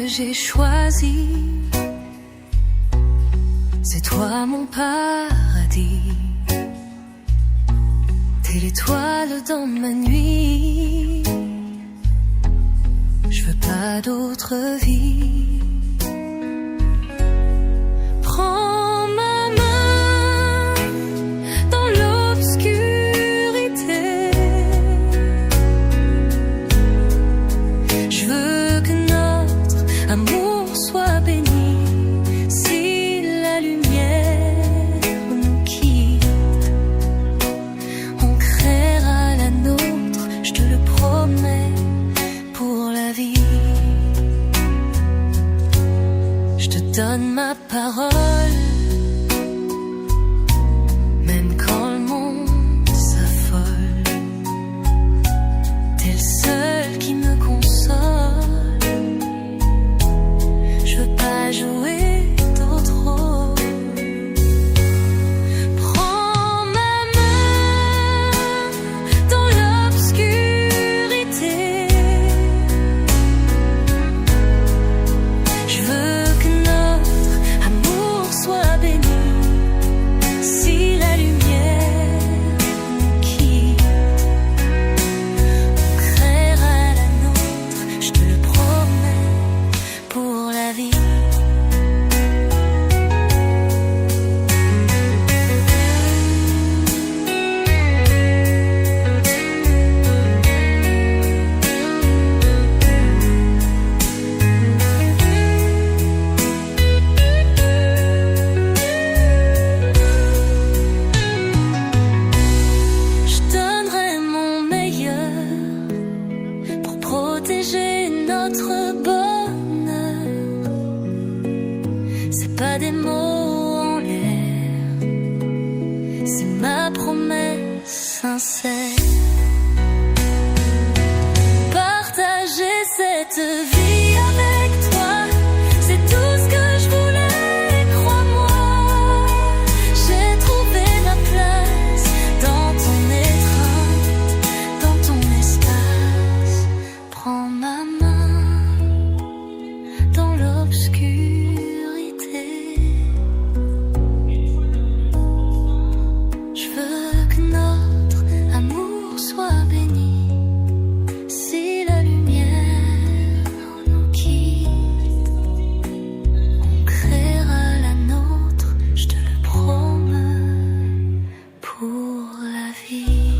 que j'ai choisi. C'est toi mon paradis. T'es l'étoile dans ma nuit. Je veux pas d'autre vie. Prends ma main dans l'obscurité. Je veux que notre amour soit béni. Si la lumière nous quitte, on créera la nôtre, je te le promets, pour la vie. Je te donne ma parole, même quand le monde s'affole. T'es le seul qui me console. Je veux pas jouer d'autres rôles. Prends ma main dans l'obscurité. Je veux que notre amour soit béni. Si la lumière nous quitte, on créera la nôtre, je te le promets, pour la vie. Je donnerai mon meilleur pour protéger notre bonheur. C'est pas des mots en l'air, c'est ma promesse sincère. Partager cette vie avec toi, c'est tout ce que je voulais, crois-moi. J'ai trouvé ma place dans ton étreinte, dans ton espace. Prends ma main dans l'obscurité. Je veux que notre amour soit béni. Si la lumière nous quitte, on créera la nôtre, je te le promets, pour la vie.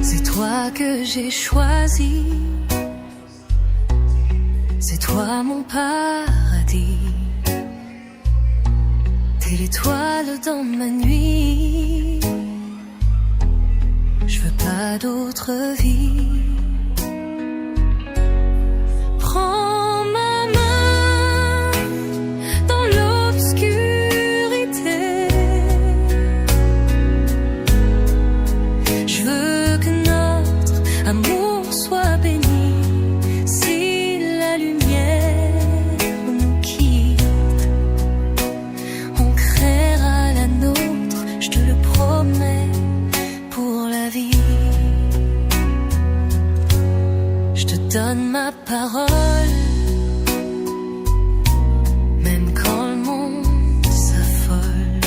C'est toi que j'ai choisi. C'est toi mon paradis. T'es l'étoile dans ma nuit. Je veux pas d'autre vie. Prends ma main dans l'obscurité. Je veux que notre amour soit béni. Si la lumière nous quitte, on créera la nôtre, je te le promets, pour la vie. Je te donne ma parole, même quand le monde s'affole.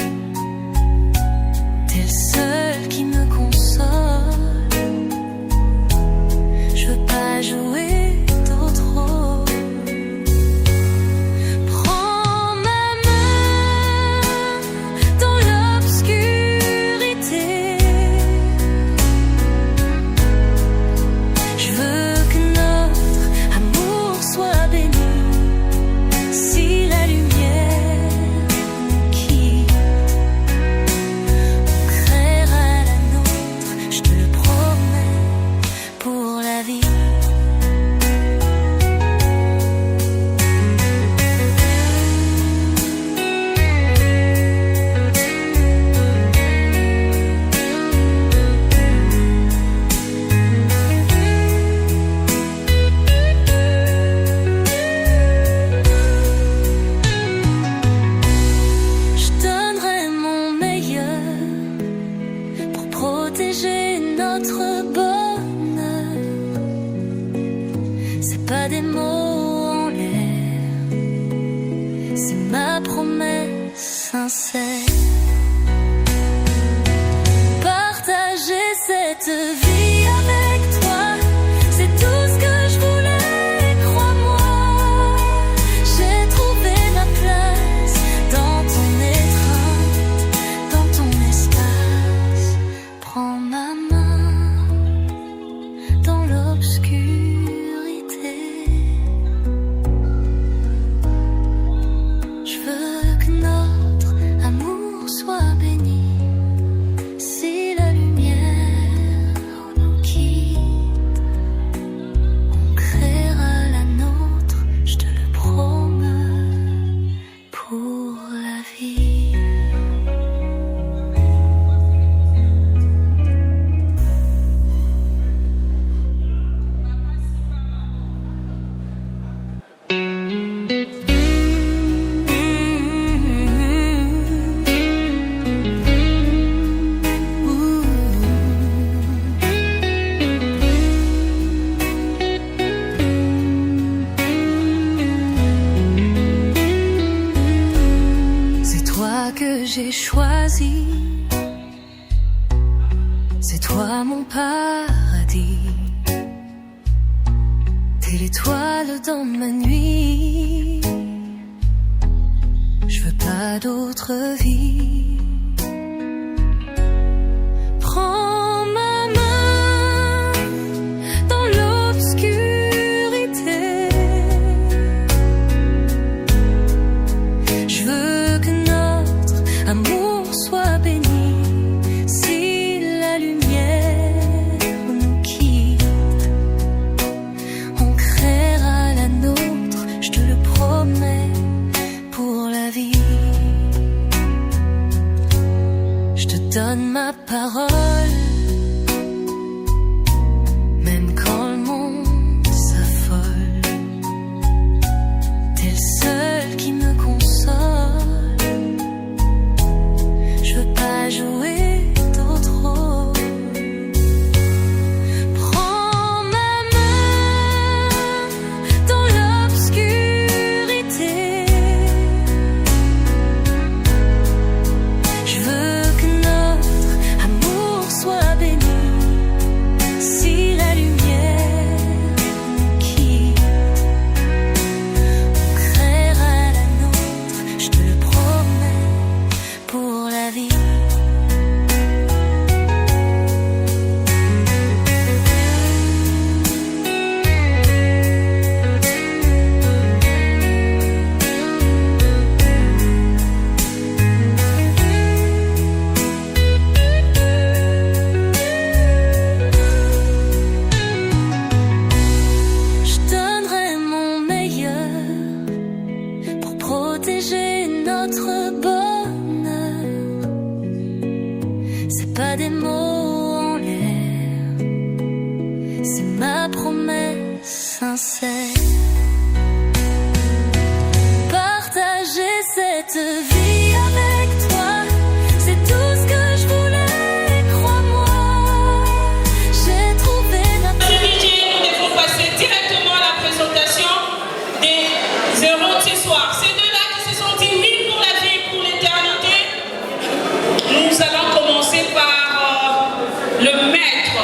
T'es le seul qui me console. Je veux pas jouer d'autres rôles. Prends ma main dans l'obscurité. Je veux que notre amour soit pas des mots en l'air, c'est ma promesse sincère. Partager cette vie avec toi, c'est tout ce que je voulais, crois-moi. J'ai trouvé ma place dans ton étreinte, dans ton espace. Prends ma main dans l'obscurité. Je veux que notre amour soit béni. Si la lumière nous quitte, on créera la nôtre, je te le promets, pour la vie. C'est toi que j'ai choisi, c'est toi mon paradis. T'es l'étoile dans ma nuit, je veux pas d'autre vie. Prends ma main dans l'obscurité. Je veux que notre amour soit béni. Si la lumière nous quitte, on créera la nôtre, je te le promets, pour la vie. Je te donne ma parole, même quand le monde s'affole. T'es le seul qui me console. Je veux pas jouer d'autres rôles. Prends ma main dans l'obscurité. Je veux que notre amour soit béni. Si la lumière nous quitte, on créera la nôtre, je te le promets, pour la vie. Je donnerai mon meilleur pour protéger notre bonheur. C'est pas des mots en l'air, c'est ma promesse sincère. Partager cette vie avec toi, c'est tout ce que je voulais, crois-moi. J'ai trouvé ma Ce midi, nous devons passer directement à la présentation des héros de ce soir. Ces deux-là qui se sont dit oui pour la vie, pour l'éternité. Nous allons commencer par le maître,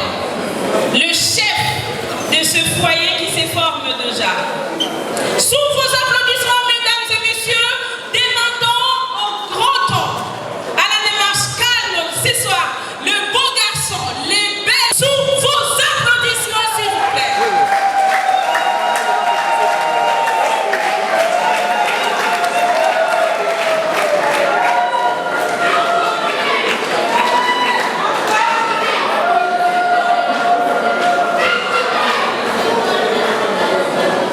le chef de ce foyer qui se forme déjà. Sous vos applaudissements, mesdames et messieurs, demandons au grand homme, à la démarche calme ce soir, le beau garçon, les belles, sous vos applaudissements, s'il vous plaît.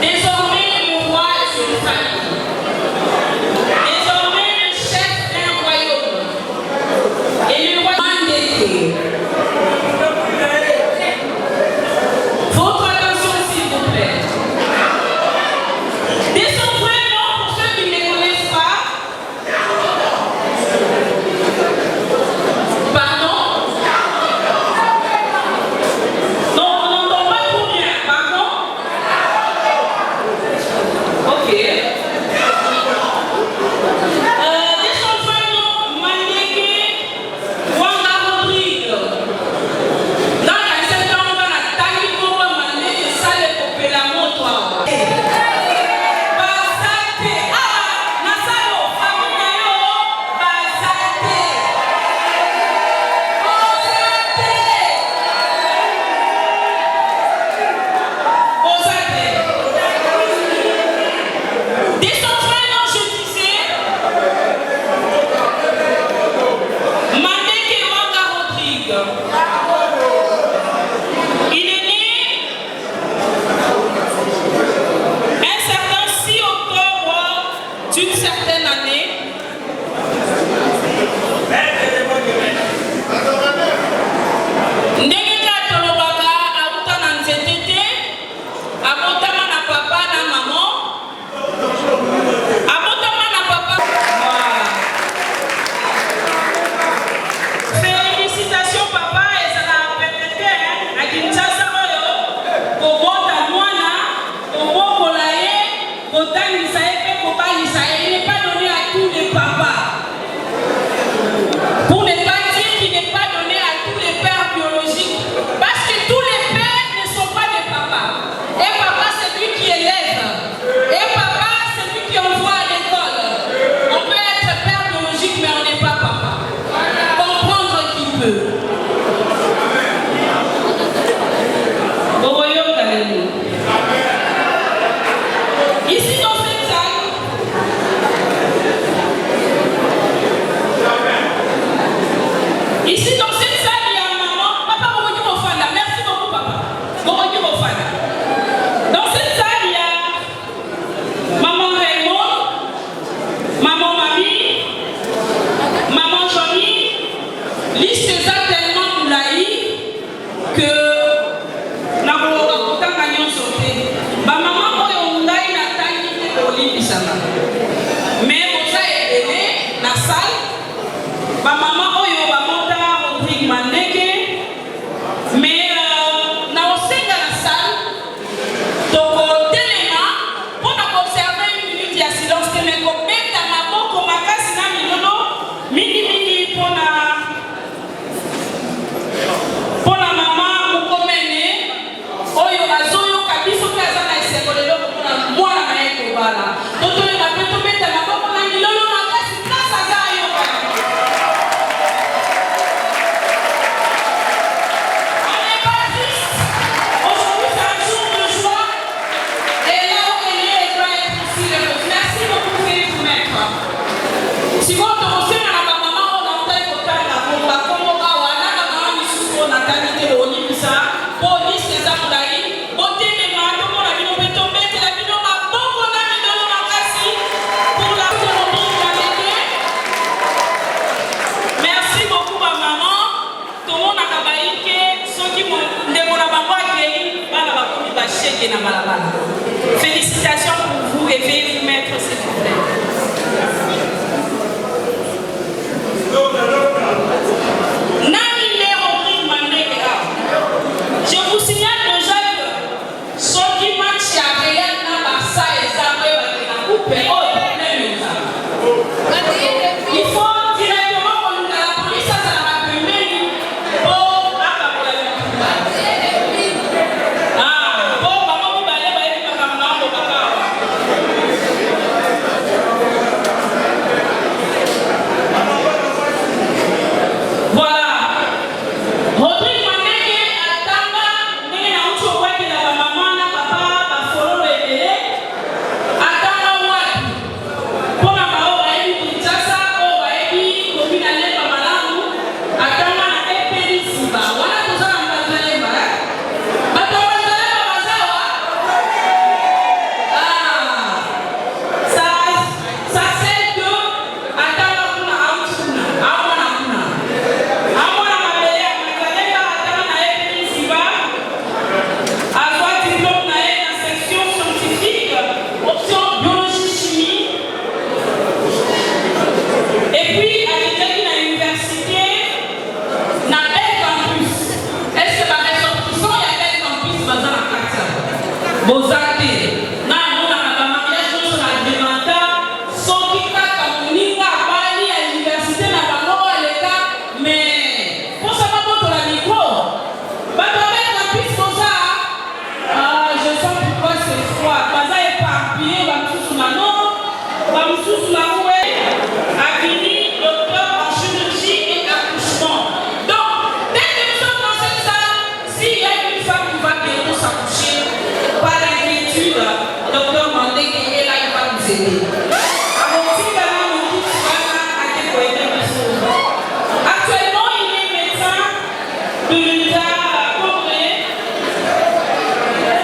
Désormais, le roi est celui il n'est pas donné à tous les papas. Pour ne pas dire qu'il n'est pas donné à tous les pères biologiques. Parce que tous les pères ne sont pas des papas. Et papa, c'est lui qui élève. Et papa, c'est lui qui envoie à l'école. On peut être père biologique, mais on n'est pas papa. Comprendre qui peut. Ici dans cette salle, ici dans cette salle, il y a maman. Papa, merci beaucoup, papa. Dans cette salle, il y a maman Raymond, maman Mamie, maman Johnny. Liste ça tellement moulaï que n'a pas autant gagnant sauté. Maman, mais on a aidé la salle. Ma maman oyo ba monta Rodrigue Mandeke. Mais na osé dans la salle. Donc tellement on a observé une minute de silence que les copains dans ma boko makasi na milono mini pour la maman mukomene oyo azoyo kabiso kaza na isekolelo pour la mwana na ekobala. Félicitations pour vous et veuillez vous mettre s'il vous plaît. Je vous signale déjà que ce qui marche à Réal n'a pas ça et ça peut être la coupe et il faut directement qu'on nous la police, ça va appeler pour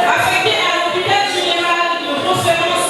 affecté à l'hôpital général de référence.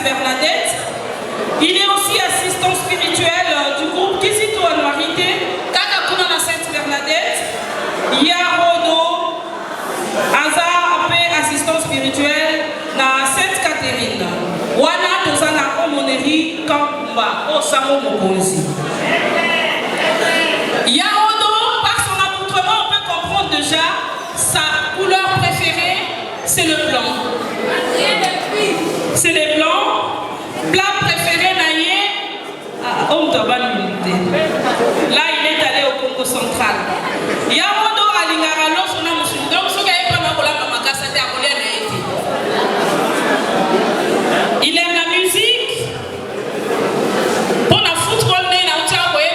Sainte-Bernadette. Il est aussi assistant spirituel du groupe Kizito Anuarité, Kakakuna na Sainte-Bernadette. Yarodo, Aza Ape, assistant spirituel na Sainte-Catherine. Wana Tozana Omoneri Kampa, Osamo Mokonzi. Yarodo, par son accoutrement, on peut comprendre déjà sa couleur préférée, c'est le blanc. C'est les blancs. Plat préféré Naye, là il est allé au Congo central. Yarodo Alingaralo, son nom musulman. Donc ce qui est pas mal pour la Mamakasa, c'est à il aime la musique. Pour la foutre, on est là, on a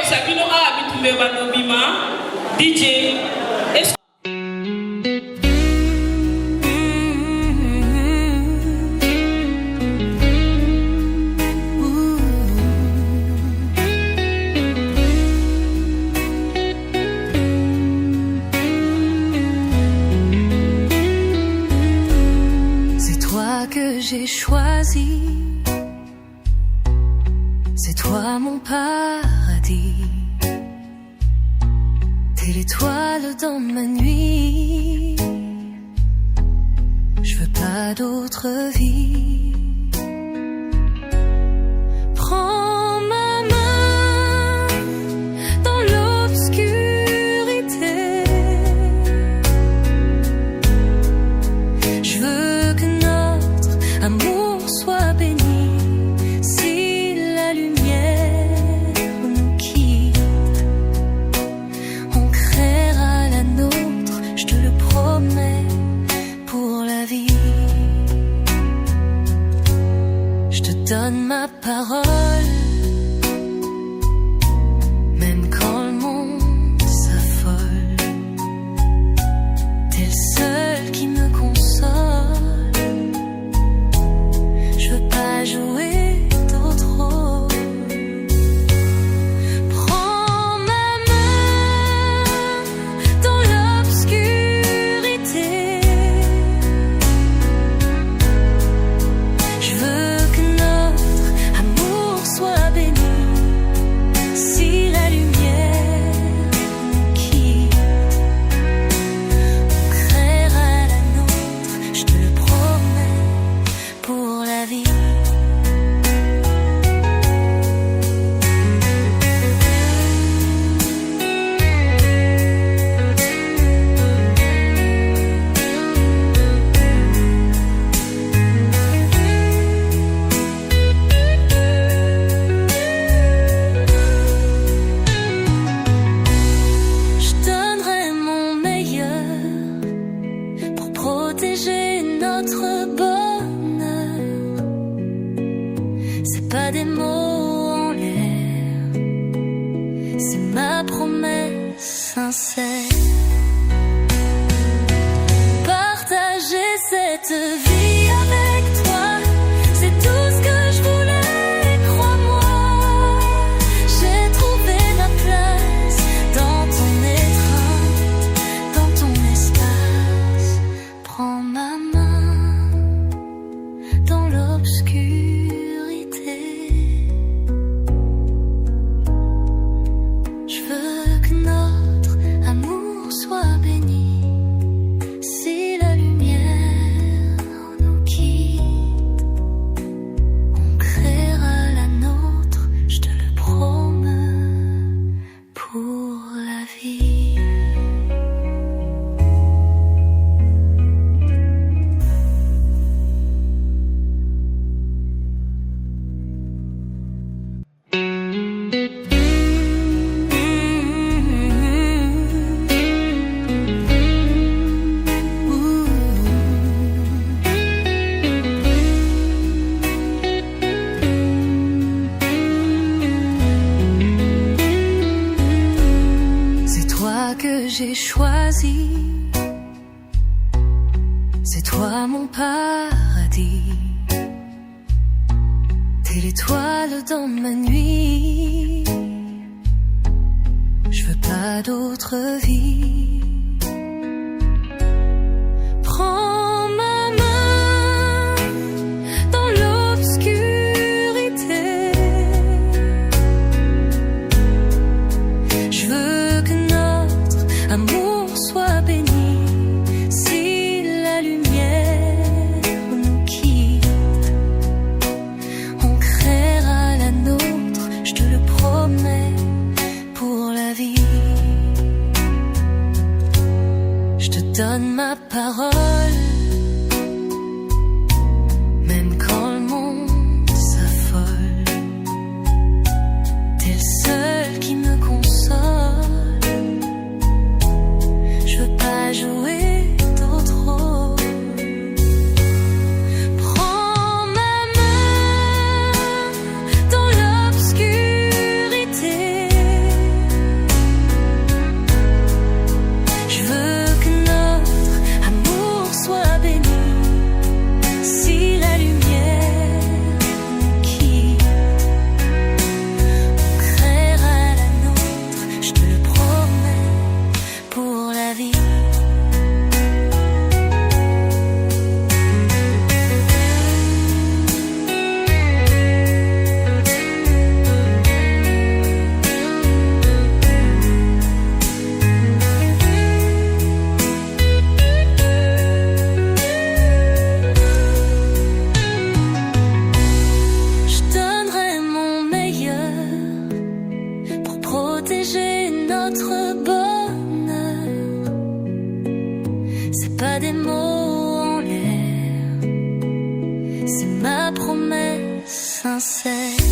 Sabino a habitué Banobima, DJ. J'ai choisi, c'est toi mon paradis, t'es l'étoile dans ma nuit, je veux pas d'autre vie. Prends ma main dans l'obscurité, je veux que amour soit béni, si la lumière nous quitte, on créera la nôtre, je te le promets, pour la vie. Je te donne ma parole, même quand le monde s'affole, t'es le seul qui me console. Jouer d'autres rôles. Prends ma main dans l'obscurité. Je veux que notre amour soit béni. Si la lumière nous quitte, on créera la nôtre, je te le promets, pour la vie. Pas des mots en l'air, c'est ma promesse sincère. Partager cette vie avec toi, c'est tout ce que je voulais, crois-moi. J'ai trouvé ma place dans ton étreinte, dans ton espace. Prends ma main dans l'obscurité. J'ai choisi, c'est toi mon paradis, t'es l'étoile dans ma nuit, je veux pas d'autre vie. Prends ma main dans l'obscurité. sincère.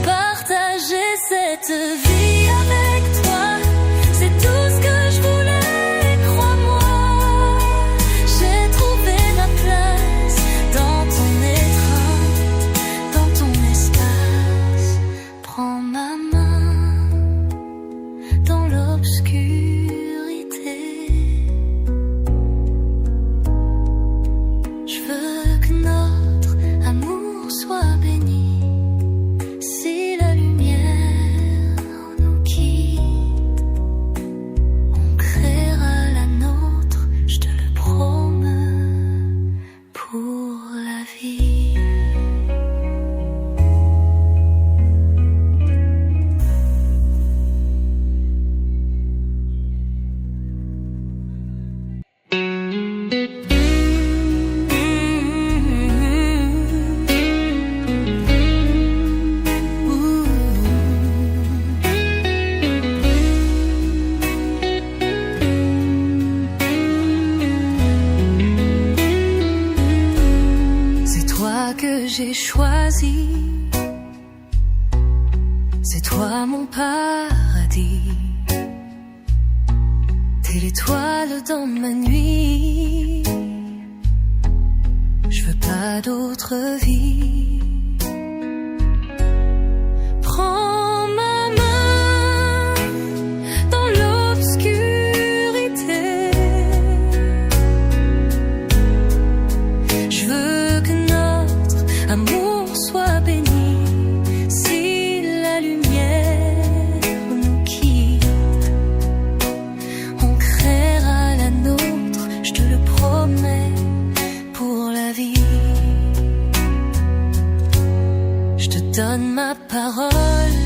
Partager cette vie avec toi, c'est tout ce que je voulais, crois-moi. J'ai trouvé ma place dans ton étreinte, dans ton espace. Prends ma main dans l'obscurité. Je veux que notre amour soit béni. Si la lumière nous quitte, on créera la nôtre, je te le promets, pour la vie. C'est toi que j'ai choisi, c'est toi mon paradis. T'es l'étoile dans ma nuit, je veux pas d'autre vie. Prends ma main dans l'obscurité. Je veux que notre amour soit béni. Si la lumière nous quitte, on créera la nôtre, je te le promets, pour la vie. Je te donne ma parole,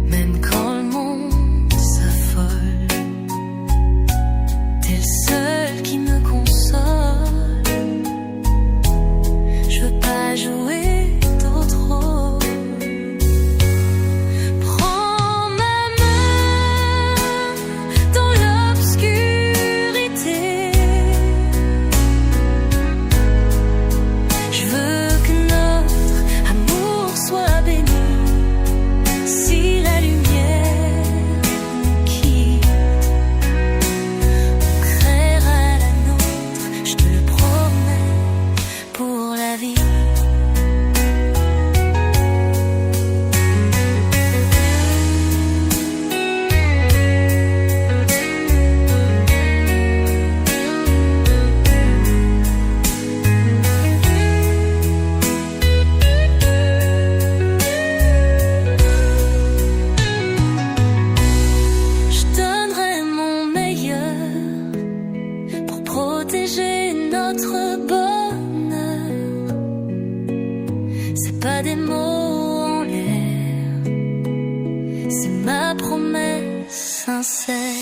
même quand le monde s'affole. T'es le seul qui me console. Je veux pas jouer d'autres rôles. Prends ma main dans l'obscurité. Je veux que notre amour soit béni. Si la lumière nous quitte, on créera la nôtre, je te le promets, pour la vie. Je donnerai mon meilleur pour protéger notre bonheur. C'est pas des mots en l'air, c'est ma promesse sincère.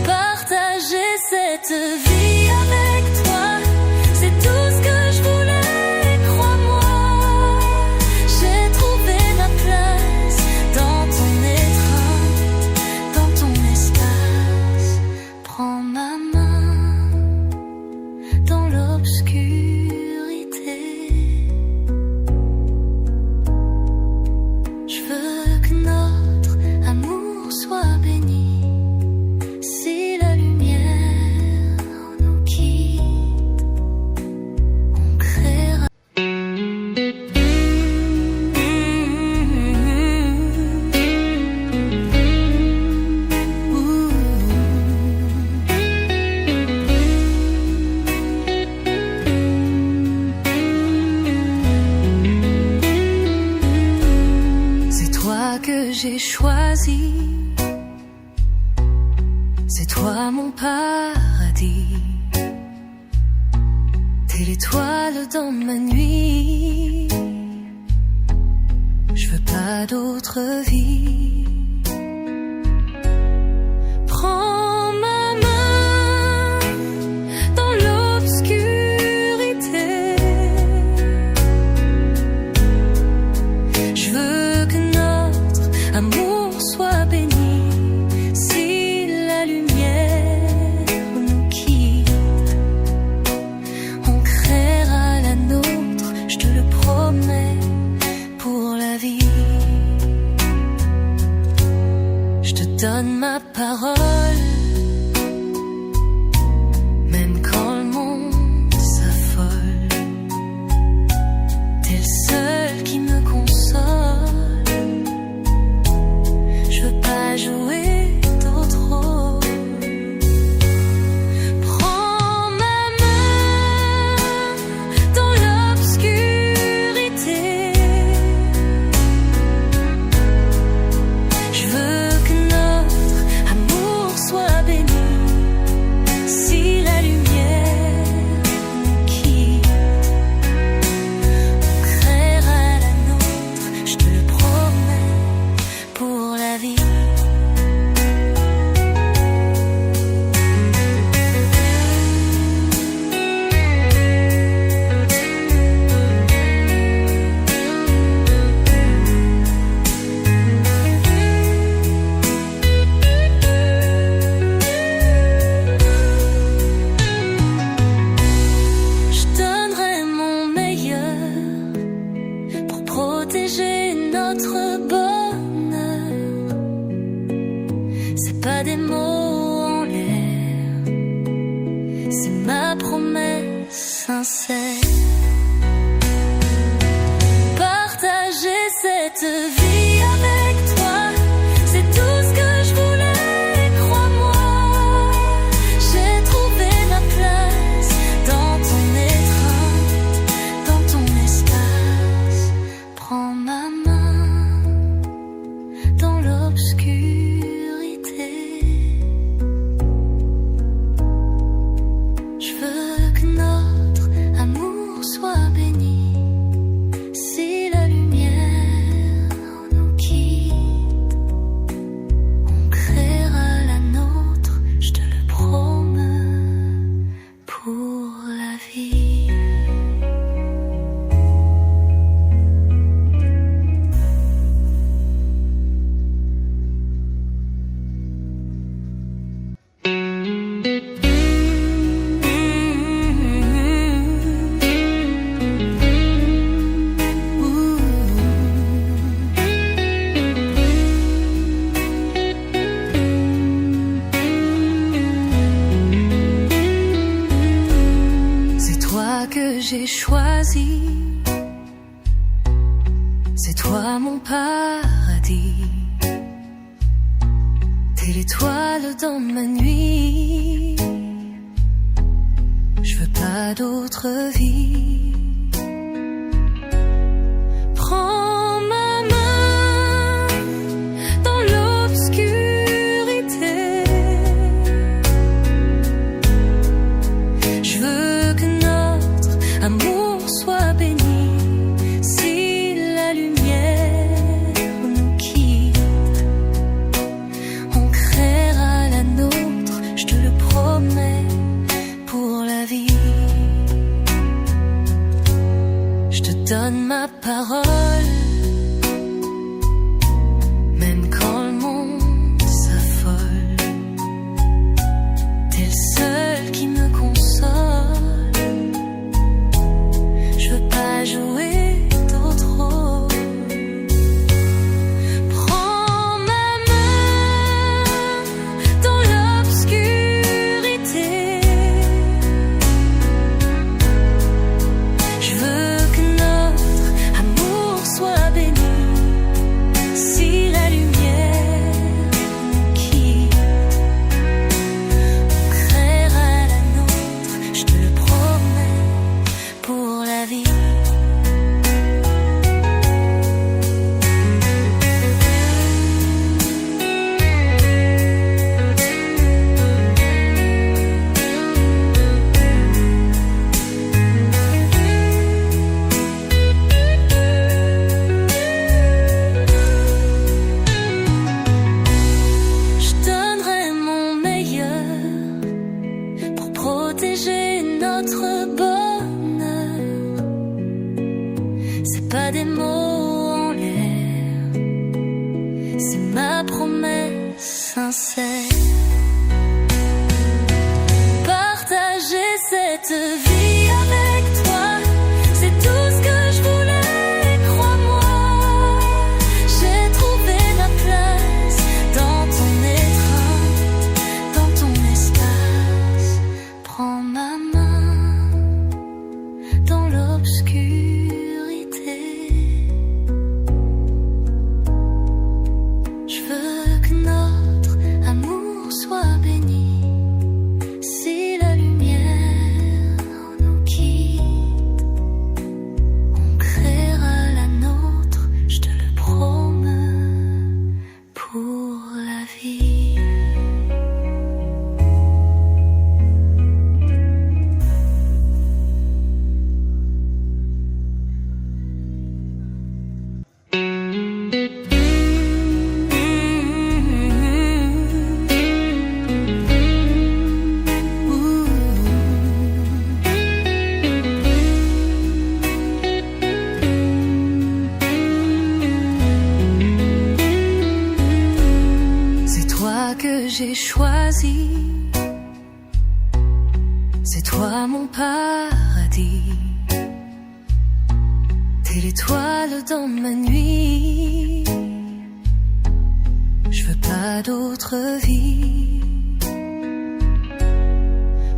Partager cette vie avec toi, c'est tout ce que je voulais, crois-moi. J'ai trouvé ma place dans ton étreinte, dans ton espace. Prends ma main dans l'obscurité. Je veux que notre amour soit béni. Si la lumière nous quitte, on créera. C'est toi que j'ai choisi, c'est toi mon paradis. T'es l'étoile dans ma nuit, je veux pas d'autre vie. Prends ma main dans l'obscurité. Je veux que notre amour soit béni. Si la lumière nous quitte, promesse sincère. Partager cette vie avec toi, c'est tout ce que je voulais, crois-moi. J'ai trouvé ma place dans ton étreinte, dans ton espace. Prends ma main dans l'obscurité. Je veux que notre amour soit béni. Si la lumière nous quitte, on créera la nôtre, je te le promets, pour la vie. C'est toi que j'ai choisi, c'est toi mon paradis. T'es l'étoile dans ma nuit, je veux pas d'autre vie. Prends ma main dans l'obscurité. Je veux que notre amour soit béni. Si la lumière nous quitte, on créera la nôtre, je te le promets, pour la vie. Je te donne ma parole, même quand le monde s'affole. T'es le seul qui me console. Je veux pas jouer d'autres rôles. Prends ma main dans l'obscurité. Je veux que notre amour soit béni. Si la lumière nous quitte, on créera la nôtre, je te le promets, pour la vie. Je donnerai mon meilleur pour protéger notre bonheur. C'est pas des mots en l'air, c'est ma promesse sincère. Partager cette vie avec toi, c'est tout ce que je voulais, crois-moi. J'ai trouvé ma place dans ton étreinte, dans ton espace. Prends ma main dans l'obscurité. Je veux que notre amour soit béni. Si la lumière nous quitte, on créera la nôtre, je te le promets, pour la vie. C'est toi que j'ai choisi, c'est toi mon paradis. T'es l'étoile dans ma nuit, je veux pas d'autre vie.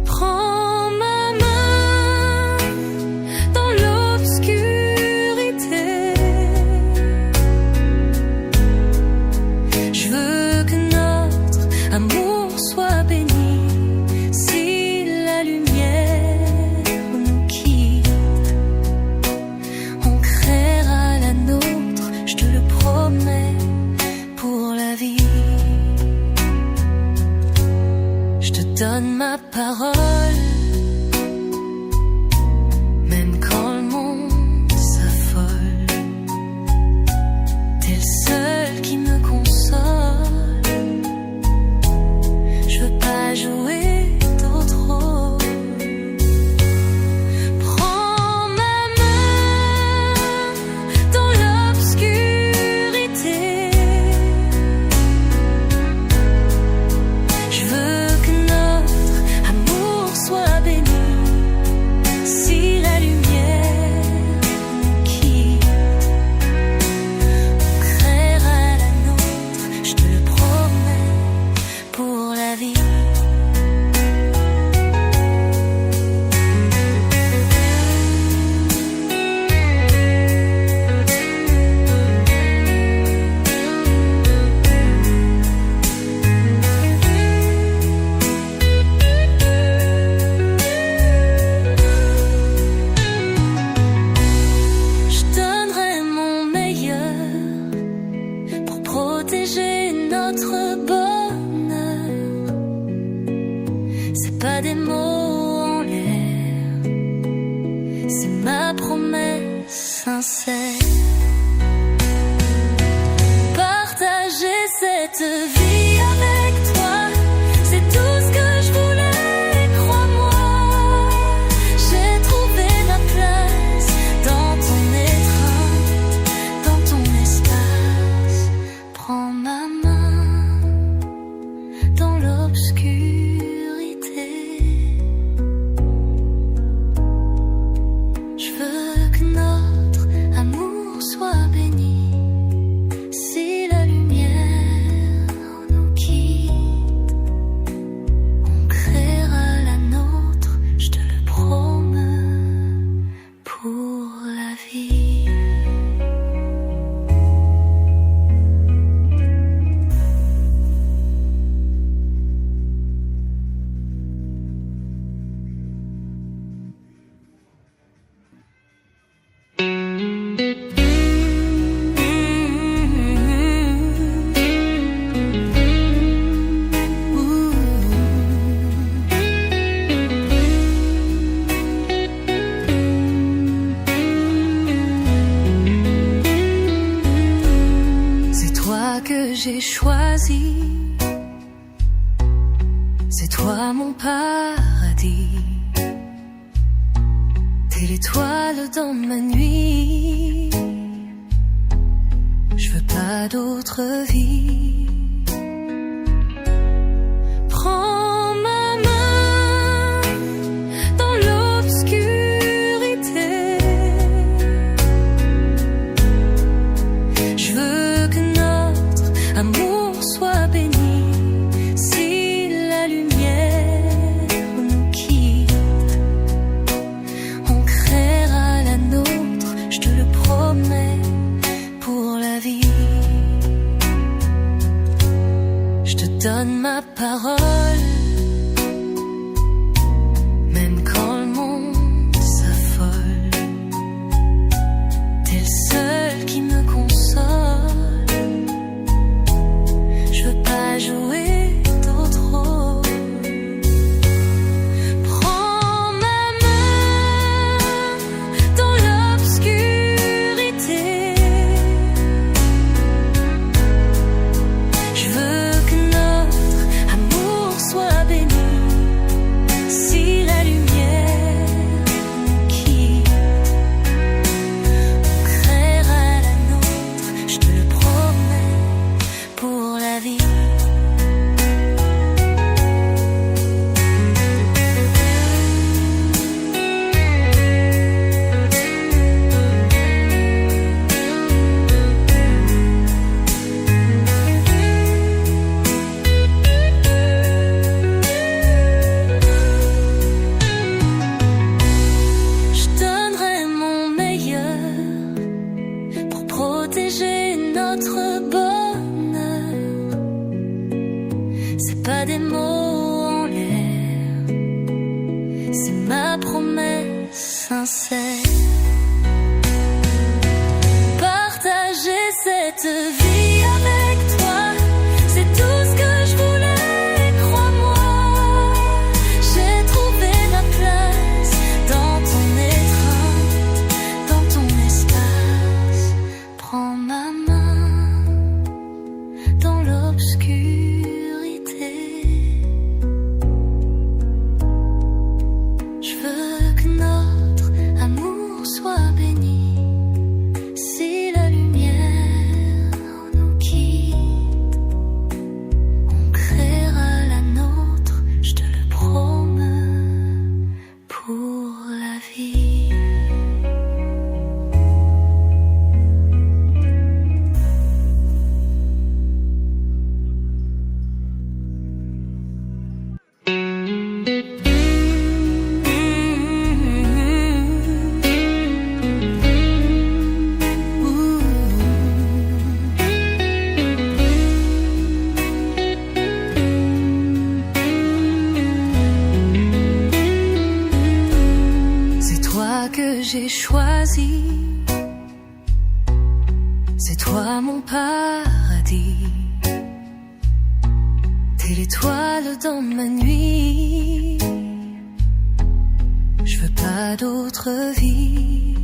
Prends ma sincère. Partager cette vie avec toi, c'est tout ce que je voulais, crois-moi. J'ai trouvé ma place dans ton étreinte, dans ton espace. Prends ma main dans l'obscurité. Je veux que notre amour soit béni. Si la lumière nous quitte, on créera la nôtre, je te le promets, pour la vie. C'est toi que j'ai choisi, c'est toi mon paradis. T'es l'étoile dans ma nuit, je veux pas d'autre vie. Prends ma main dans l'obscurité. Je veux que notre amour soit béni. Si la lumière nous quitte, on créera la nôtre, je te le promets, pour la vie. Je te donne ma parole, même quand le monde s'affole. T'es le seul qui me console. Je veux pas jouer d'autres rôles. Prends ma main dans l'obscurité. Je veux que notre amour soit béni. Si la lumière nous quitte, on créera la nôtre, je te le promets, pour la vie. Je donnerai mon meilleur pour protéger notre bonheur. C'est pas des mots en l'air, c'est ma promesse sincère. Partager cette vie avec toi, c'est tout ce que je voulais, crois-moi. J'ai trouvé ma place dans ton étreinte, dans ton espace. Prends ma main dans l'obscurité. Je veux que notre amour soit béni. Si la lumière nous quitte, on créera la nôtre, je te le promets, pour la vie. C'est toi que j'ai choisi, c'est toi mon paradis. T'es l'étoile dans ma nuit, je veux pas d'autre vie.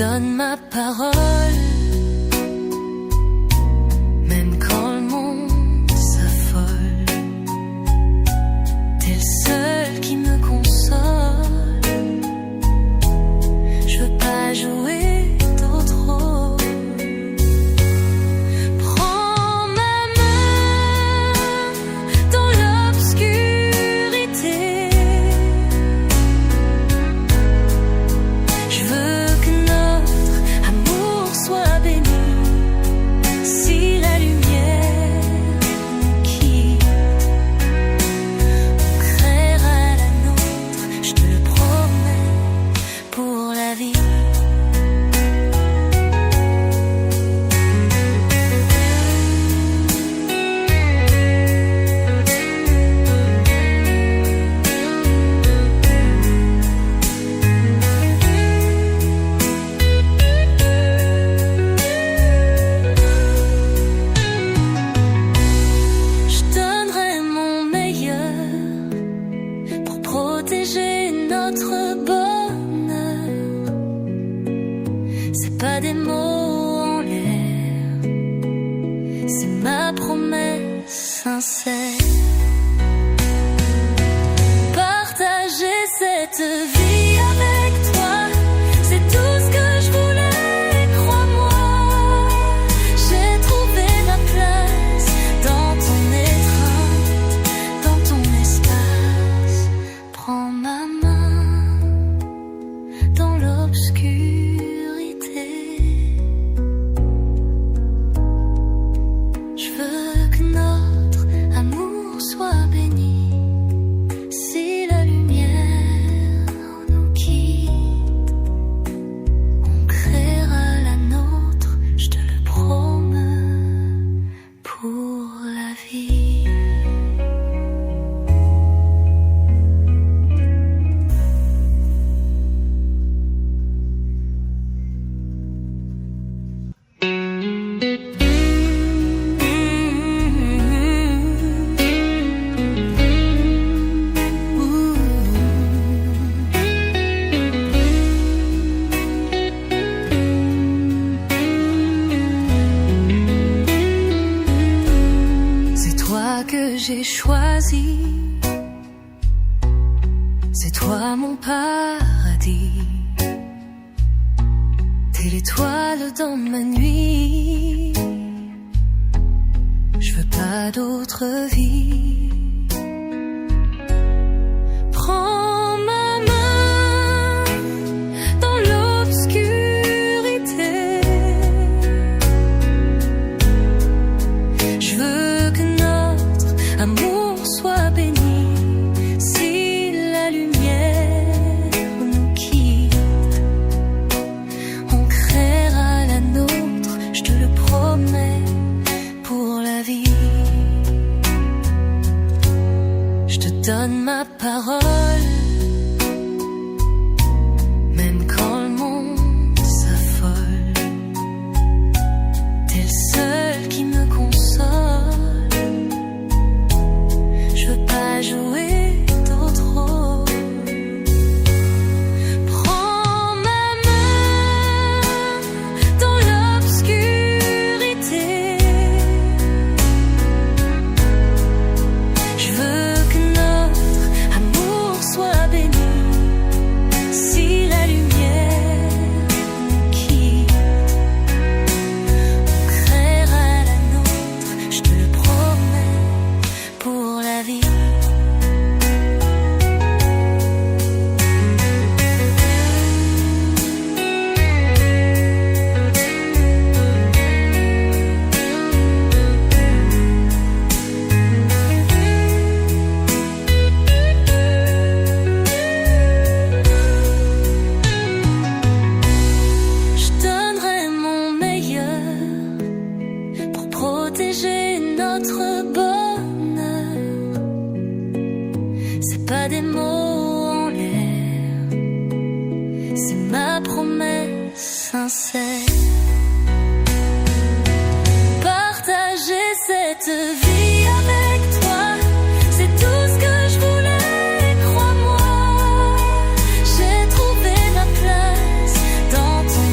donne ma parole, même quand le monde s'affole. T'es le seul qui me console. Je veux pas jouer d'autres rôles. Prends ma main dans l'obscurité. Je veux que notre amour soit béni. Si la lumière nous quitte, on créera la nôtre, je te le promets, pour la vie. Je donnerai mon meilleur pour protéger notre bonheur. C'est pas des mots en l'air, c'est ma promesse sincère. Partager cette vie avec toi, c'est tout ce que je voulais, crois-moi. J'ai trouvé ma place dans ton étreinte, dans ton espace. Prends ma main dans l'obscurité. Je veux que notre amour soit béni. Si la lumière nous quitte, on créera la nôtre, je te le promets, pour la vie. C'est toi que j'ai choisi, c'est toi mon paradis. T'es l'étoile dans ma nuit, je veux pas d'autre vie. Prends ma main dans l'obscurité. Je veux que notre amour soit béni. Si la lumière nous quitte, on créera la nôtre, je te le promets, pour la vie. Je te donne ma parole, même quand le monde s'affole. T'es le seul qui me console. Je veux pas jouer d'autres rôles. Prends ma main dans l'obscurité. Je veux que notre amour soit béni. Si la lumière nous quitte, on créera la nôtre, je te le promets, pour la vie. Je donnerai mon meilleur pour protéger notre bonheur. C'est pas des mots en l'air, c'est ma promesse sincère. Partager cette vie avec toi, c'est tout ce que je voulais, crois-moi. J'ai trouvé ma place dans ton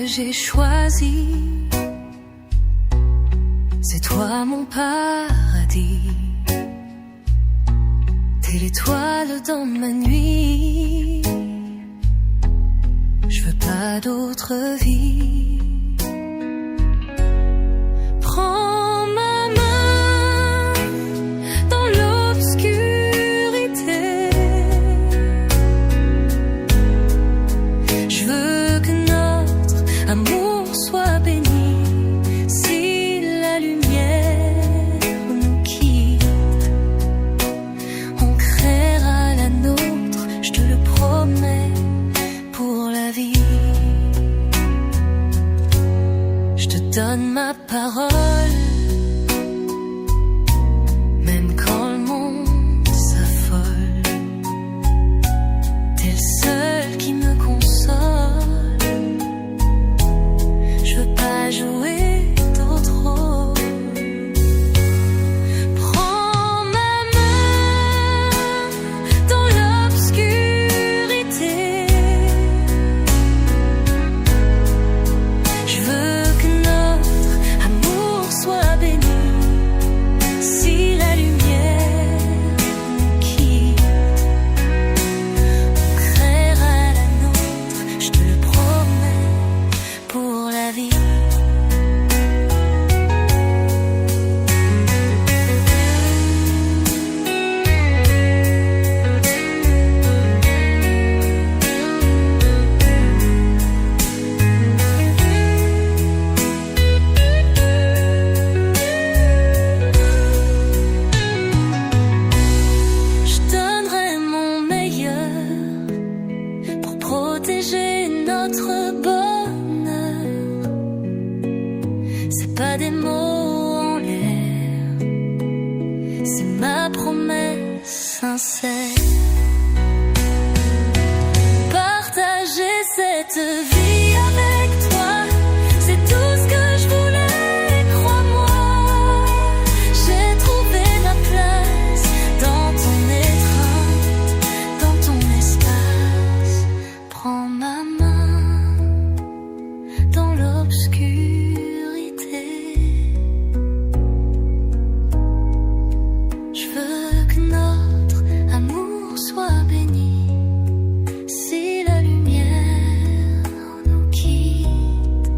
j'ai choisi. C'est toi mon paradis. T'es l'étoile dans ma nuit. Je veux pas d'autre vie. Prends ma main dans l'obscurité. Je veux que notre amour soit béni. Si la lumière nous quitte, on créera la nôtre, je te le promets, pour la vie. Je te donne ma parole, même quand le monde s'affole. T'es le seul qui me console. Je veux pas jouer d'autres rôles. Prends ma main dans l'obscurité. Je veux que notre amour soit béni. Si la lumière nous quitte, on créera la nôtre, je te le promets, pour la vie. Je donnerai mon meilleur pour protéger notre bonheur. C'est pas des mots en l'air, c'est ma promesse sincère. Partager cette vie avec toi, c'est tout ce que je voulais, crois-moi. J'ai trouvé ma place dans ton étreinte, dans ton espace. Prends ma main dans l'obscurité. Je veux que notre amour soit béni. Si la lumière nous quitte,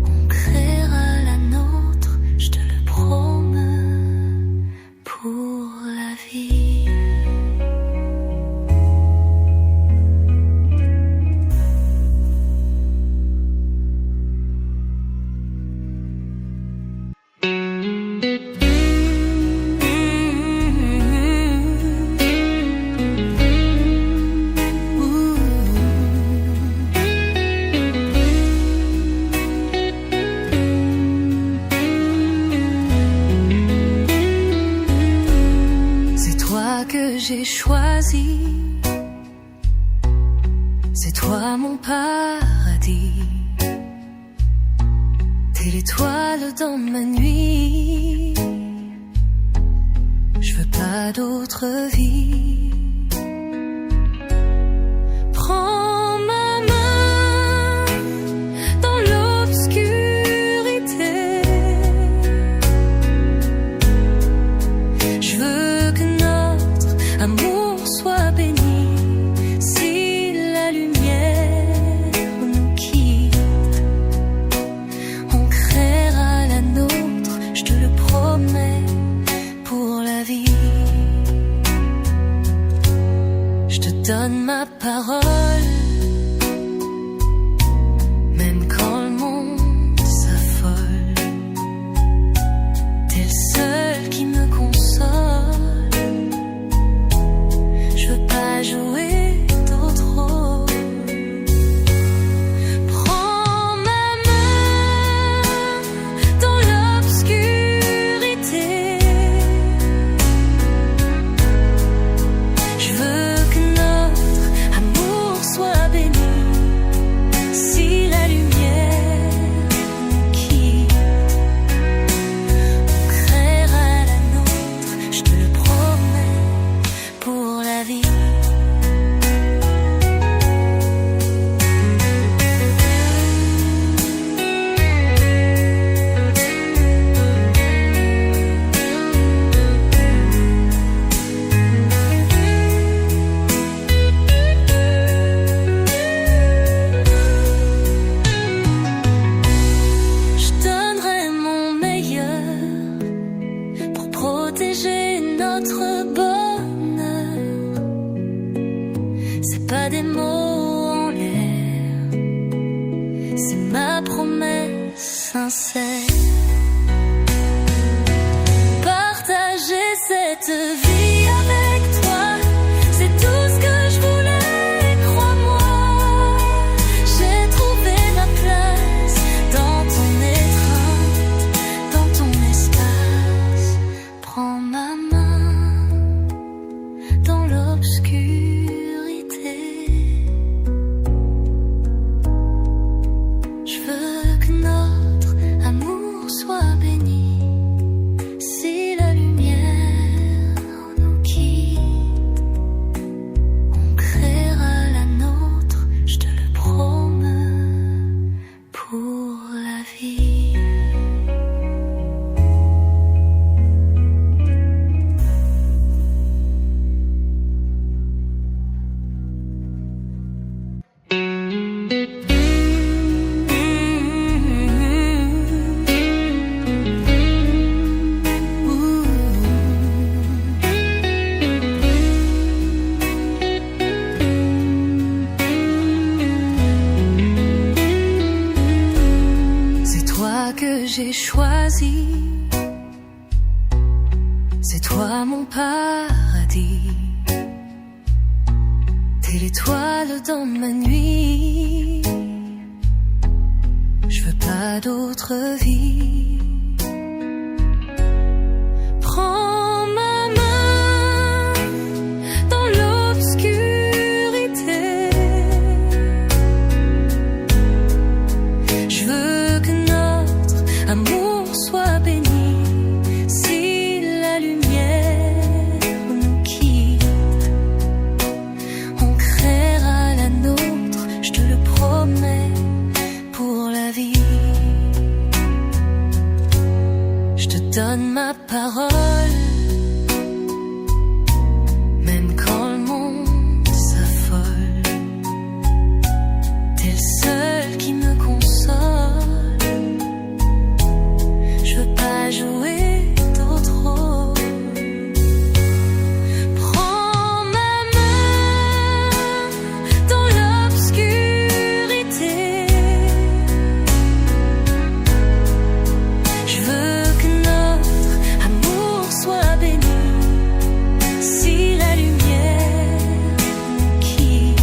on créera la nôtre, je te le promets, pour la vie. C'est toi que j'ai choisi. C'est toi mon paradis. T'es l'étoile dans ma nuit. Je veux pas d'autre vie. Prends ma main dans l'obscurité. Je veux que notre amour soit béni. Si la lumière nous quitte, on créera la nôtre, je te le promets, pour la vie. Je te donne ma parole, même quand le monde s'affole. T'es le seul qui me console. Je veux pas jouer d'autres rôles. Prends ma main dans l'obscurité. Je veux que notre amour soit des mots en l'air, c'est ma promesse sincère. Partager cette vie avec toi, c'est tout ce que je voulais, crois-moi. J'ai trouvé ma place dans ton étreinte, dans ton espace. Prends ma main dans l'obscurité. Je veux que notre amour soit béni. Si la lumière nous quitte, on créera la nôtre, je te le promets, pour la vie. C'est toi que j'ai choisi, c'est toi mon paradis. T'es l'étoile dans ma nuit, je veux pas d'autre vie. Prends ma main dans l'obscurité. Je veux que notre amour soit béni. Si la lumière nous quitte, on créera la nôtre, je te le promets, pour la vie. Je te donne ma parole, même quand le monde s'affole. T'es le seul qui me console. Je veux pas jouer d'autres rôles. Prends ma main dans l'obscurité. Je veux que notre amour soit béni. Si la lumière nous quitte,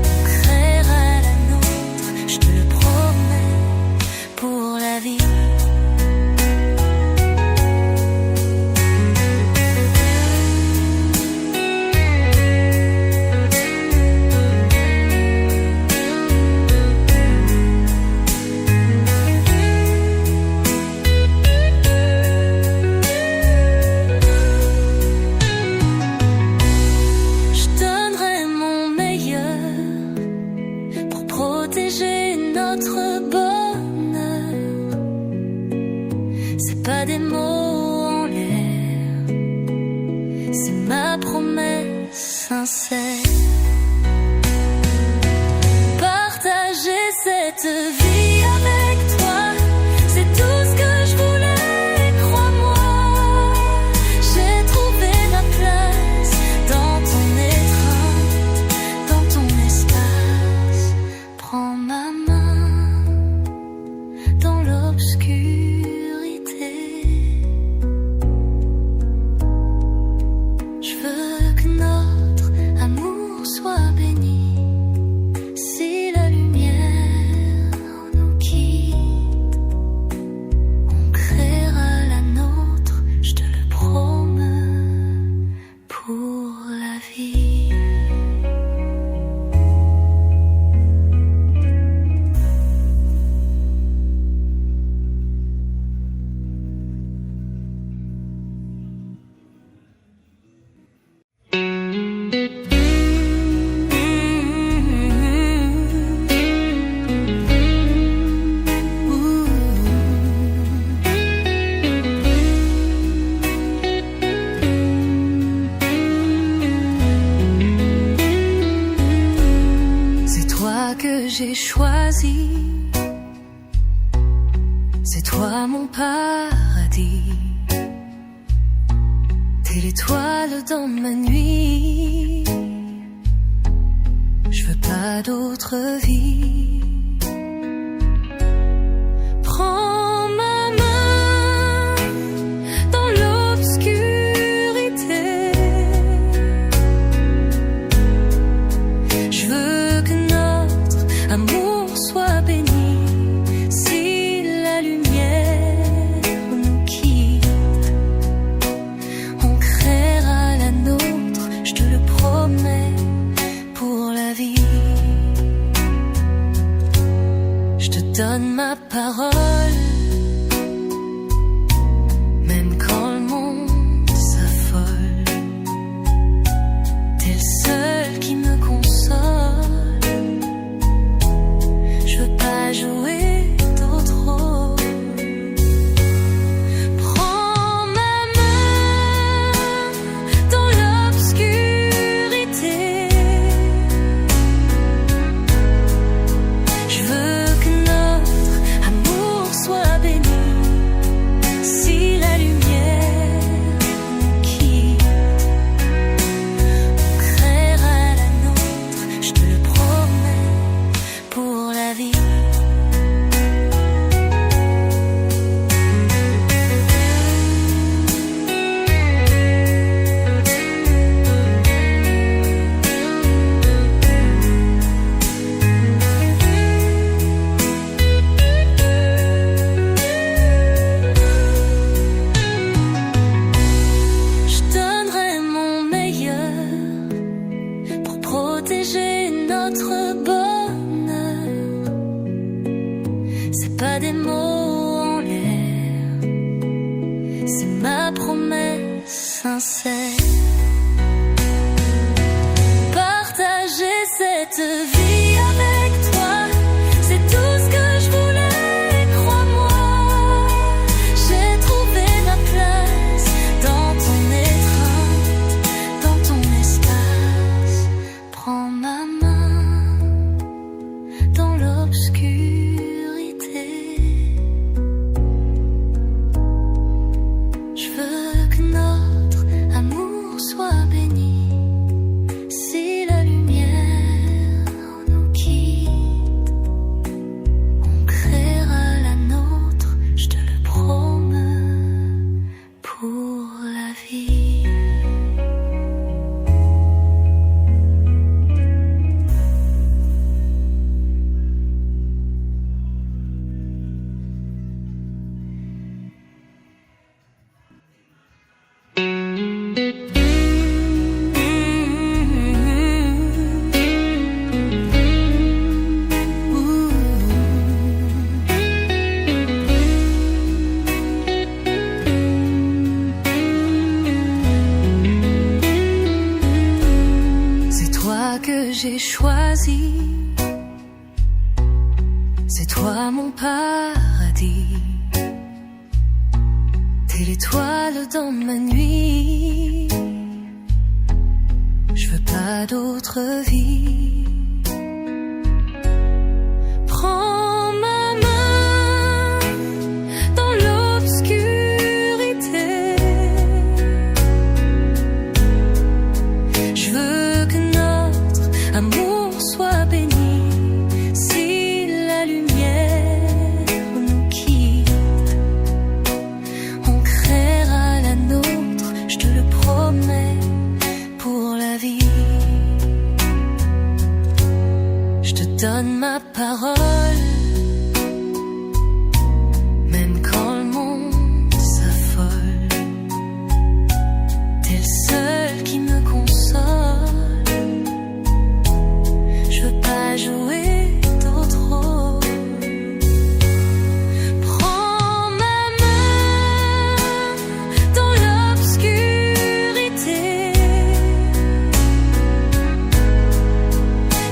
on créera la nôtre, je te le promets, pour la vie. Je donnerai mon meilleur pour protéger notre bonheur. C'est pas des mots en l'air, c'est ma promesse sincère. Partager cette vie avec toi, c'est tout ce que je voulais, crois-moi. J'ai trouvé ma place dans ton étreinte, dans ton espace. Prends ma main dans l'obscurité. Je veux que notre amour soit béni. Si la lumière nous quitte, on créera la nôtre, je te le promets, pour la vie. j'ai choisi. C'est toi mon paradis. T'es l'étoile dans ma nuit. pas d'autre vie. Prends ma main dans l'obscurité. Je veux que notre amour soit béni. Si la lumière nous quitte, on créera la nôtre, je te le promets, pour la vie. Je te donne ma parole, même quand le monde s'affole. T'es le seul qui me console. Je veux pas jouer d'autres rôles. Prends ma main dans l'obscurité. Je veux que notre amour soit béni. Si la lumière nous quitte, on créera la nôtre, je te le promets, pour la vie. Je donnerai mon meilleur pour protéger notre bonheur. C'est pas des mots en l'air, c'est ma promesse sincère. Partager cette vie avec toi, c'est tout ce que je voulais, crois-moi. J'ai trouvé ma place dans ton étreinte, dans ton espace. Prends ma main dans l'obscurité. Je veux que notre amour soit béni. Si la lumière nous quitte, on créera la nôtre, je te le promets, pour la vie. C'est toi que j'ai choisi, c'est toi mon paradis. T'es l'étoile dans ma nuit, je veux pas d'autre vie. Prends ma main dans l'obscurité. Je veux que notre amour soit béni. Si la lumière nous quitte, on créera la nôtre, je te le promets, pour la vie. Je te donne ma parole, même quand le monde s'affole. T'es le seul qui me console. Je veux pas jouer d'autres rôles. Prends ma main dans l'obscurité.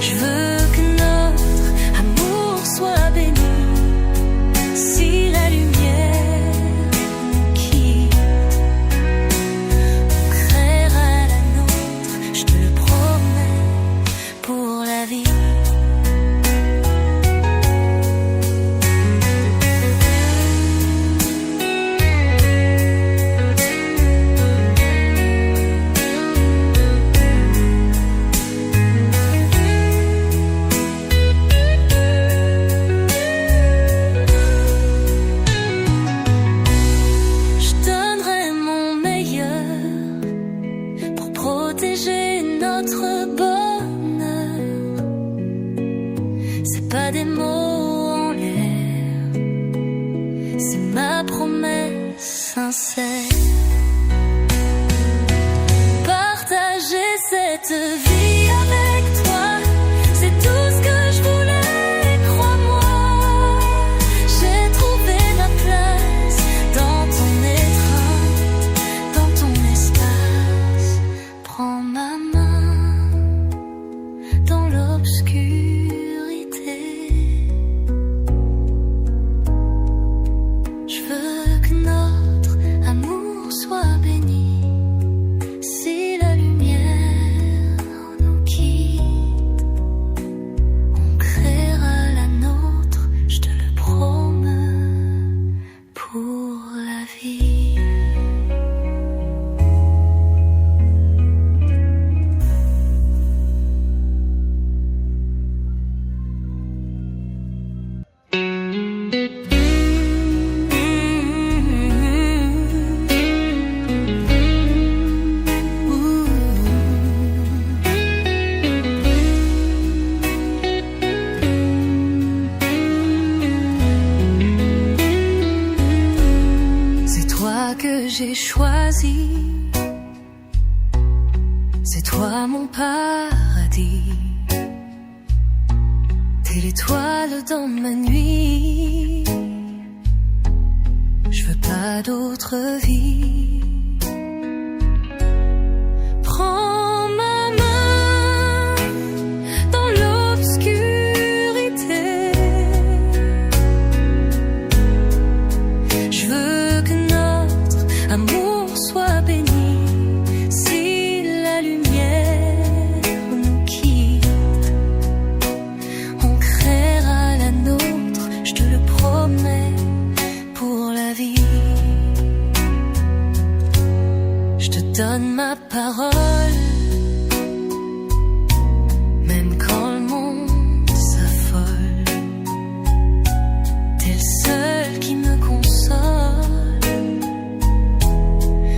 Je veux que notre amour soit des mots en l'air, c'est ma promesse sincère. Partager cette vie avec toi, c'est tout ce que je voulais, crois-moi. J'ai trouvé ma place dans ton étreinte, dans ton espace. Prends ma main dans l'obscurité. Je veux que notre amour soit béni. Si la lumière nous quitte, on créera la nôtre, je te le promets, pour la vie. C'est toi que j'ai choisi, c'est toi mon paradis. T'es l'étoile dans ma nuit, je veux pas d'autre vie. Prends ma main dans l'obscurité. Je veux que notre amour soit béni. Si la lumière nous quitte, on créera la nôtre, je te le promets, pour la vie. Je te donne ma parole, même quand le monde s'affole. T'es le seul qui me console.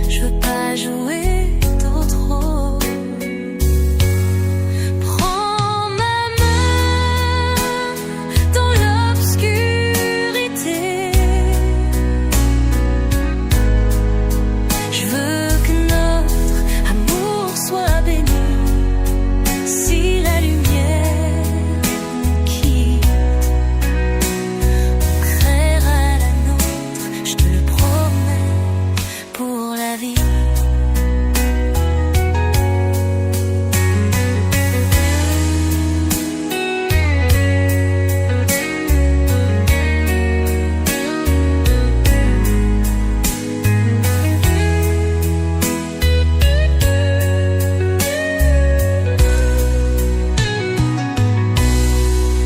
Je veux pas jouer d'autres rôles. Prends ma main dans l'obscurité. Je veux que notre amour soit béni. Si la lumière nous quitte, on créera la nôtre, je te le promets, pour la vie.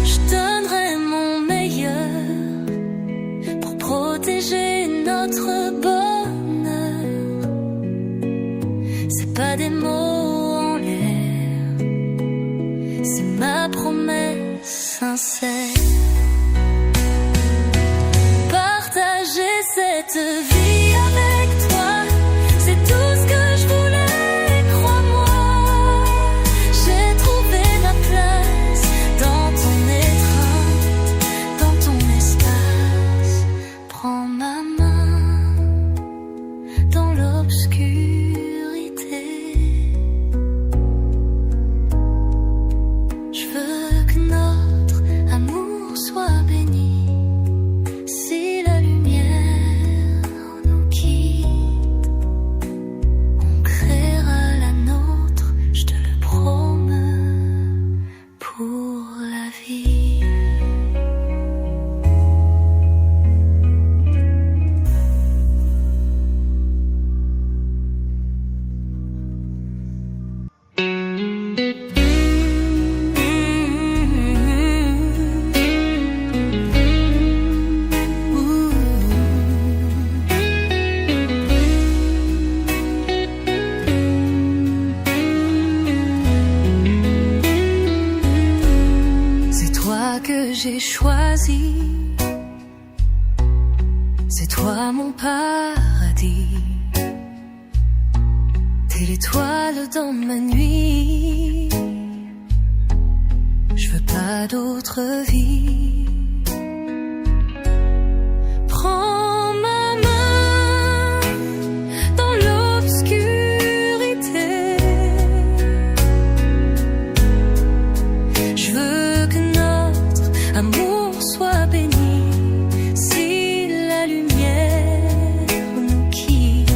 Je donnerai mon meilleur pour protéger notre bonheur. C'est pas des mots en l'air, c'est ma promesse sincère. Partager cette vie avec toi, c'est tout ce que je voulais, crois-moi. J'ai trouvé ma place dans ton étreinte, dans ton espace. Prends ma main dans l'obscurité. Je veux que notre amour soit béni. Si la lumière nous quitte, on créera la nôtre, je te le promets, pour la vie. C'est toi que j'ai choisi, c'est toi mon paradis. T'es l'étoile dans ma nuit, je veux pas d'autre vie. Prends ma main dans l'obscurité. Je veux que notre amour soit béni. Si la lumière nous quitte,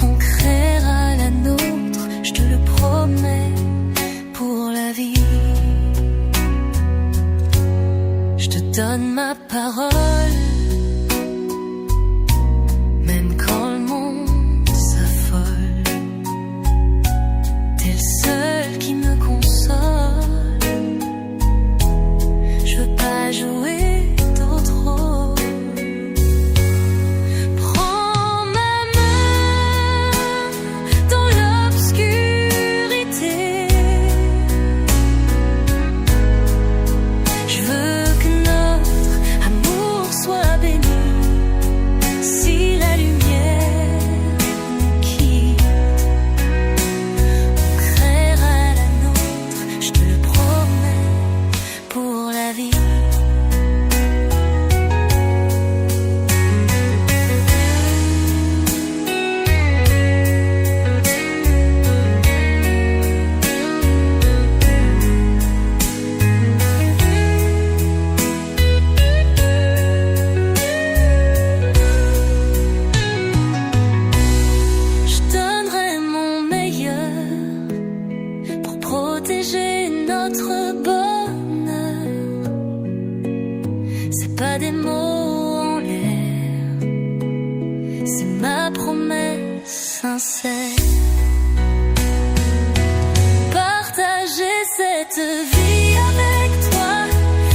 on créera la nôtre, je te le promets, pour la vie. Je te donne ma parole, même quand le monde s'affole. T'es le seul qui me console. Je veux pas jouer d'autres rôles. Prends ma main dans l'obscurité. Je veux que notre amour soit béni. Si la lumière nous quitte, on créera la nôtre, je te le promets, pour la vie. Je donnerai mon meilleur pour protéger notre bonheur. C'est pas des mots en l'air, c'est ma promesse sincère. Partager cette vie avec toi,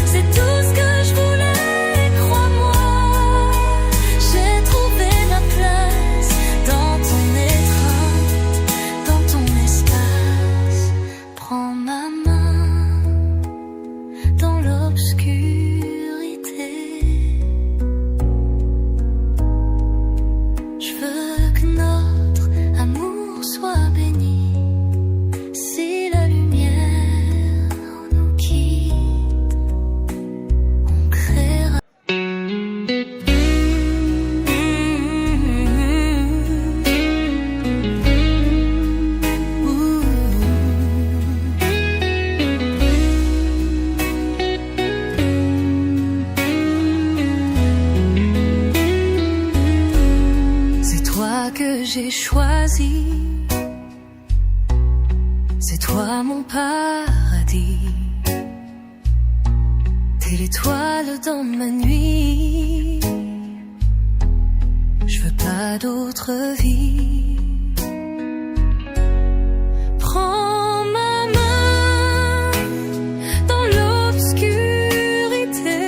c'est tout ce que je voulais, crois-moi. J'ai trouvé ma place dans ton étreinte, dans ton espace. Prends ma main dans l'obscurité. Je veux que notre amour soit béni. Si la lumière nous quitte, on créera. C'est toi que j'ai choisi. C'est toi mon paradis. T'es l'étoile dans ma nuit. Je veux pas d'autre vie. Prends ma main dans l'obscurité.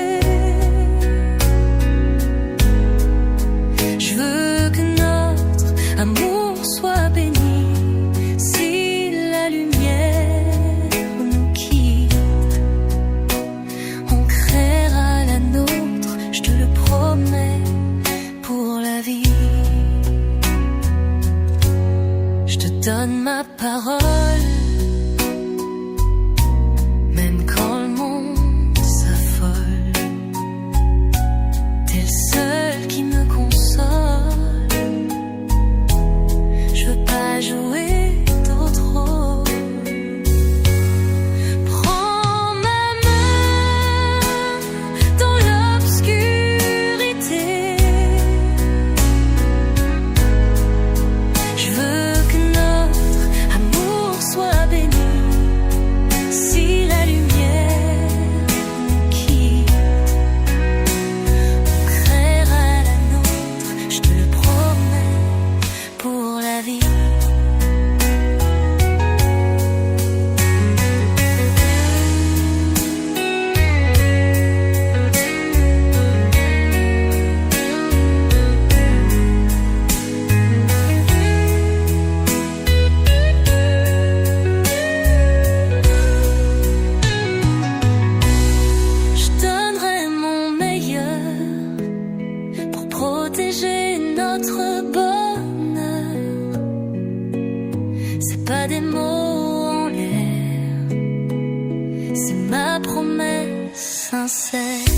Je veux que notre amour soit béni. Si la lumière nous quitte, on créera la nôtre, je te le promets, pour la vie. Je te donne ma parole, sincère.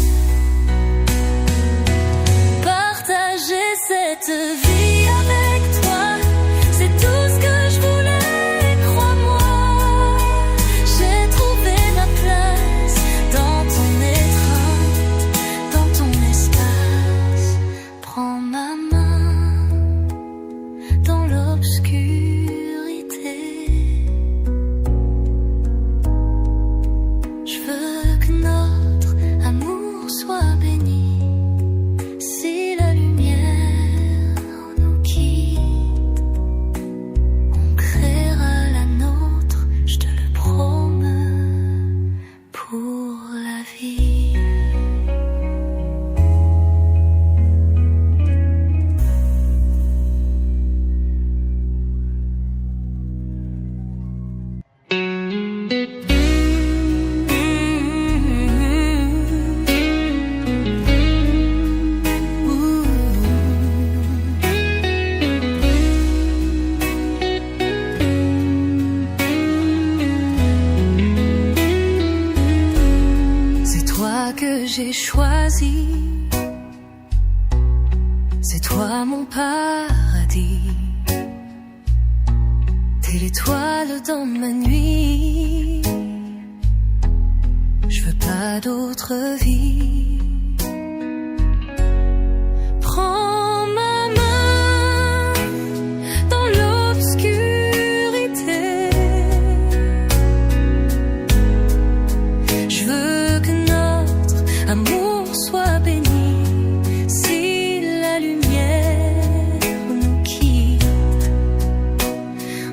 Partager cette vie avec toi, c'est tout ce que je voulais, crois-moi. J'ai trouvé ma place dans ton étreinte, dans ton espace. Prends ma main dans l'obscurité. Je veux que notre amour soit béni. Si la lumière nous quitte, on créera la nôtre, je te le promets, pour la vie. C'est toi que j'ai choisi, c'est toi mon paradis. T'es l'étoile dans ma nuit, je veux pas d'autre vie. Prends ma main dans l'obscurité. Je veux que notre amour soit béni. Si la lumière nous quitte,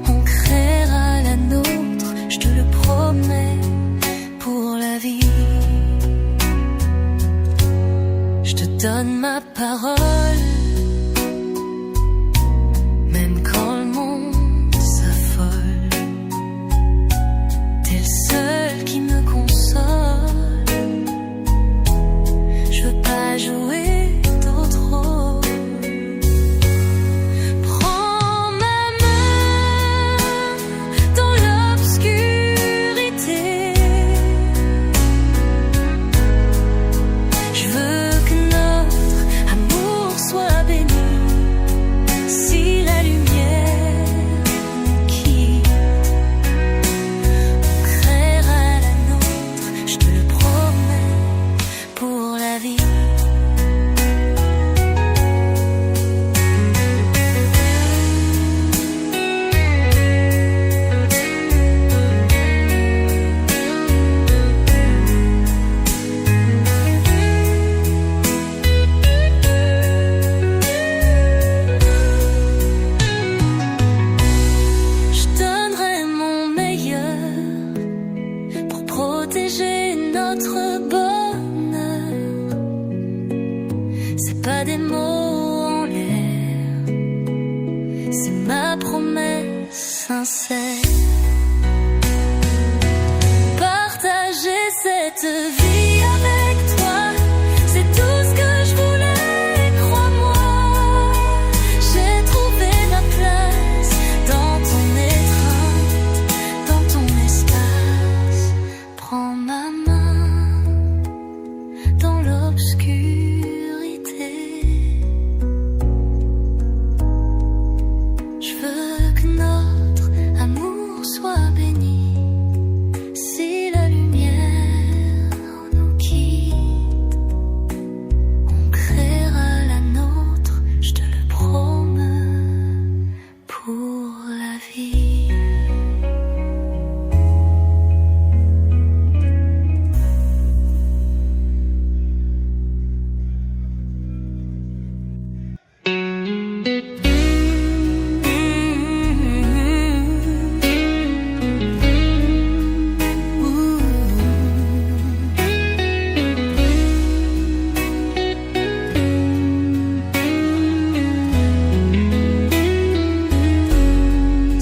on créera la nôtre, je te le promets, pour la vie. Je te donne ma parole, même quand le monde s'affole. T'es le seul qui me console. Je veux pas jouer d'autres rôles. Prends ma main dans l'obscurité. Je veux que notre amour soit béni. Si la lumière nous quitte, on créera la nôtre, je te le promets, pour la vie. Je donnerai mon meilleur pour protéger notre bonheur. C'est pas des mots en l'air, c'est ma promesse sincère. Partager cette vie avec toi, c'est tout ce que je voulais, crois-moi. J'ai trouvé ma place dans ton étreinte, dans ton espace. Prends ma main dans l'obscurité. Je veux que notre amour soit béni. Si la lumière nous quitte, on créera la nôtre, je te le promets, pour la vie.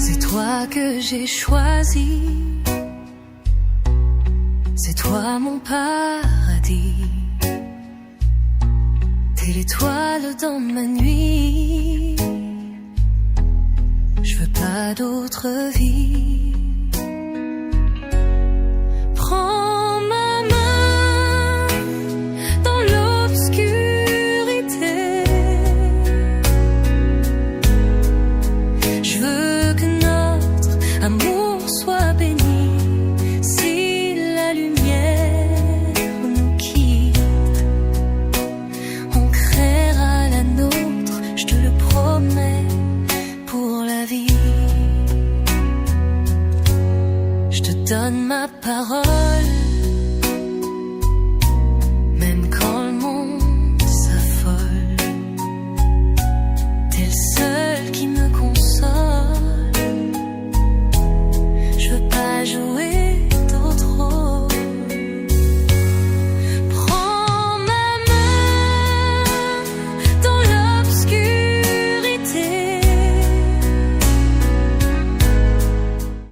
C'est toi que j'ai choisi, c'est toi mon paradis. T'es l'étoile dans ma nuit, je veux pas d'autre vie. Prends ma main donne ma parole.